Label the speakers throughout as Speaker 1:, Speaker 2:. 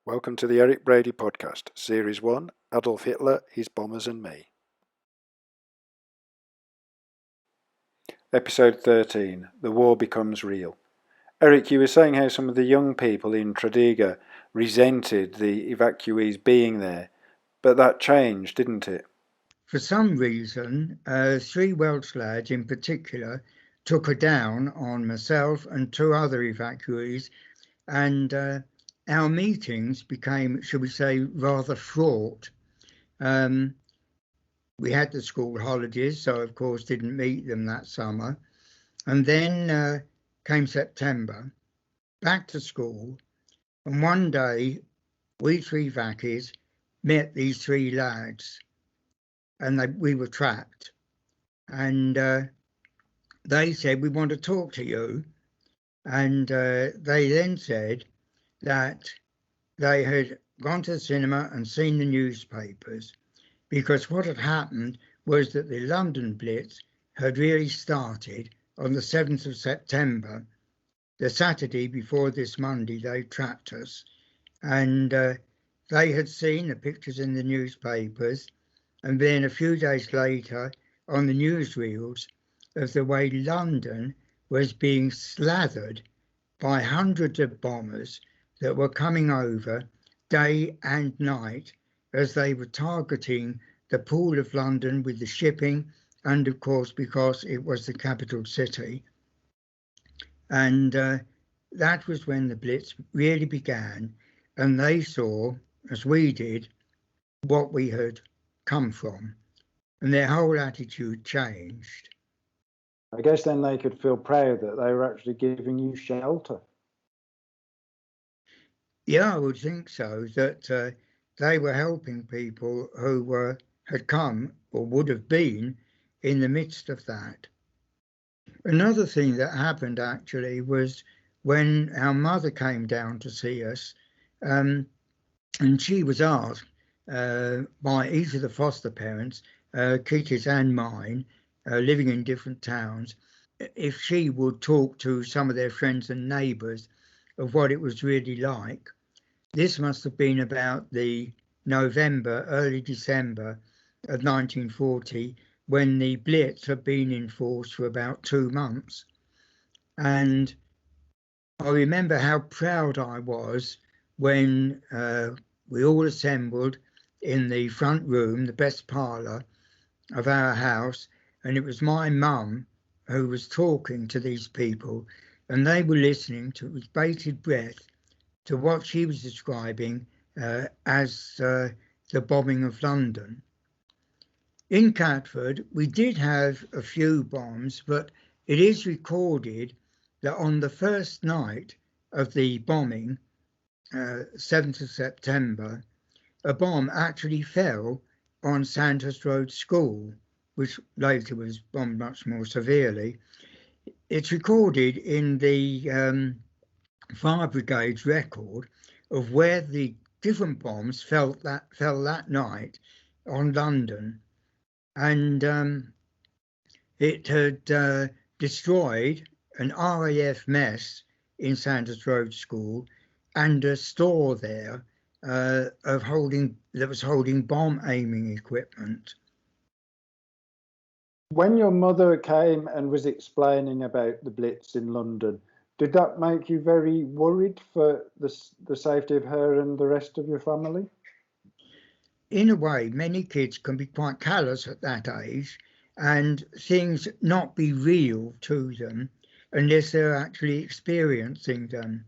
Speaker 1: Welcome to the Eric Brady Podcast, Series 1, Adolf Hitler, His Bombers and Me. Episode 13, The War Becomes Real. Eric, you were saying how some of the young people in Tredegar resented the evacuees being there, but that changed, didn't it?
Speaker 2: For some reason, 3 Welsh lads in particular took a down on myself and 2 other evacuees, and our meetings became, should we say, rather fraught. We had the school holidays, so of course didn't meet them that summer. And then came September, back to school, and one day we 3 vackies met these 3 lads, and we were trapped. And they said, "We want to talk to you." And they then said that they had gone to the cinema and seen the newspapers, because what had happened was that the London Blitz had really started on the 7th of September, the Saturday before this Monday. They trapped us, and they had seen the pictures in the newspapers, and then a few days later on the newsreels of the way London was being slathered by hundreds of bombers that were coming over day and night as they were targeting the Pool of London with the shipping, and of course because it was the capital city. And that was when the Blitz really began, and they saw, as we did, what we had come from, and their whole attitude changed.
Speaker 1: I guess then they could feel proud that they were actually giving you shelter.
Speaker 2: Yeah, I would think so, that they were helping people who had come or would have been in the midst of that. Another thing that happened actually was when our mother came down to see us, and she was asked by each of the foster parents, Kitty's and mine, living in different towns, if she would talk to some of their friends and neighbours of what it was really like. This must have been about the November, early December of 1940, when the Blitz had been in force for about 2 months. And I remember how proud I was when we all assembled in the front room, the best parlour of our house, and it was my mum who was talking to these people, and they were listening to with bated breath to what she was describing as the bombing of London. In Catford, we did have a few bombs, but it is recorded that on the first night of the bombing, 7th of September, a bomb actually fell on Sandhurst Road School, which later was bombed much more severely. It's recorded in the Fire Brigade's record of where the different bombs fell that night on London, and it had destroyed an RAF mess in Sandhurst Road School and a store there that was holding bomb aiming equipment.
Speaker 1: When your mother came and was explaining about the Blitz in London, did that make you very worried for the safety of her and the rest of your family?
Speaker 2: In a way, many kids can be quite callous at that age and things not be real to them unless they're actually experiencing them.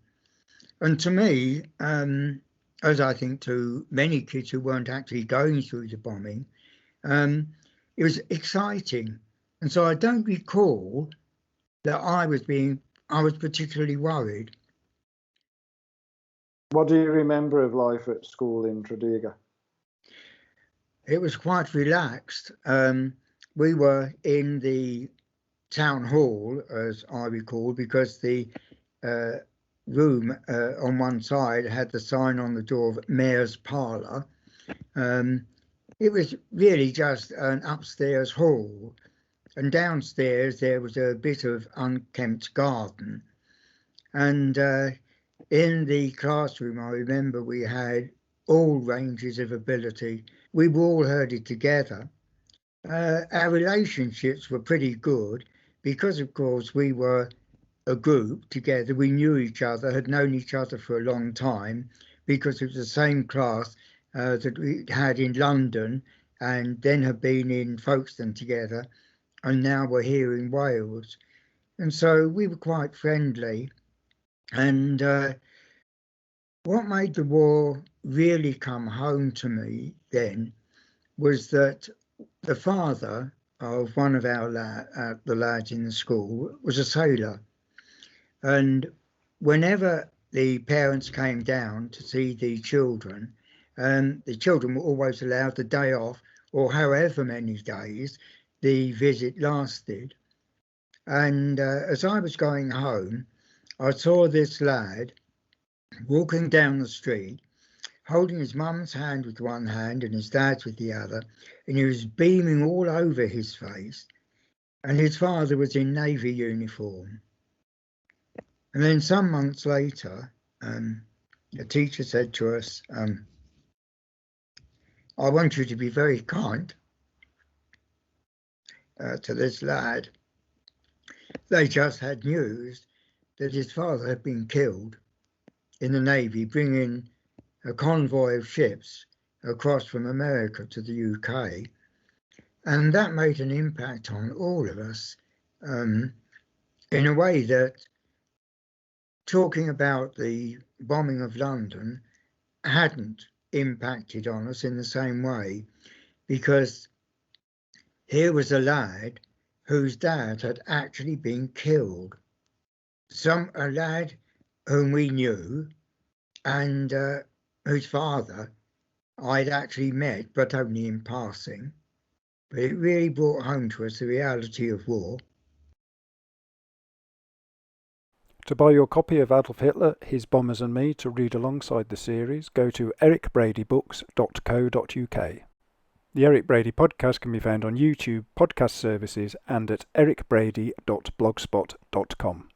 Speaker 2: And to me, as I think to many kids who weren't actually going through the bombing, it was exciting. And so I don't recall that I was particularly worried.
Speaker 1: What do you remember of life at school in Tredegar?
Speaker 2: It was quite relaxed. We were in the town hall, as I recall, because the room on one side had the sign on the door of Mayor's Parlour. It was really just an upstairs hall, and downstairs there was a bit of unkempt garden. And In the classroom, I remember we had all ranges of ability. We were all herded together. Our relationships were pretty good because, of course, we were a group together. We knew each other, had known each other for a long time because it was the same class that we had in London and then had been in Folkestone together, and now we're here in Wales. And so we were quite friendly. And what made the war really come home to me then was that the father of one of the lads in the school was a sailor. And whenever the parents came down to see the children were always allowed the day off, or however many days the visit lasted. And as I was going home, I saw this lad walking down the street, holding his mum's hand with one hand and his dad's with the other, and he was beaming all over his face, and his father was in Navy uniform. And then some months later, the teacher said to us, I want you to be very kind to this lad. They just had news that his father had been killed in the Navy, bringing a convoy of ships across from America to the UK. And that made an impact on all of us in a way that talking about the bombing of London hadn't impacted on us in the same way, because here was a lad whose dad had actually been killed. A lad whom we knew and whose father I'd actually met, but only in passing. But it really brought home to us the reality of war.
Speaker 1: To buy your copy of Adolf Hitler, His Bombers and Me to read alongside the series, go to ericbradybooks.co.uk. The Eric Brady podcast can be found on YouTube, podcast services, and at ericbrady.blogspot.com.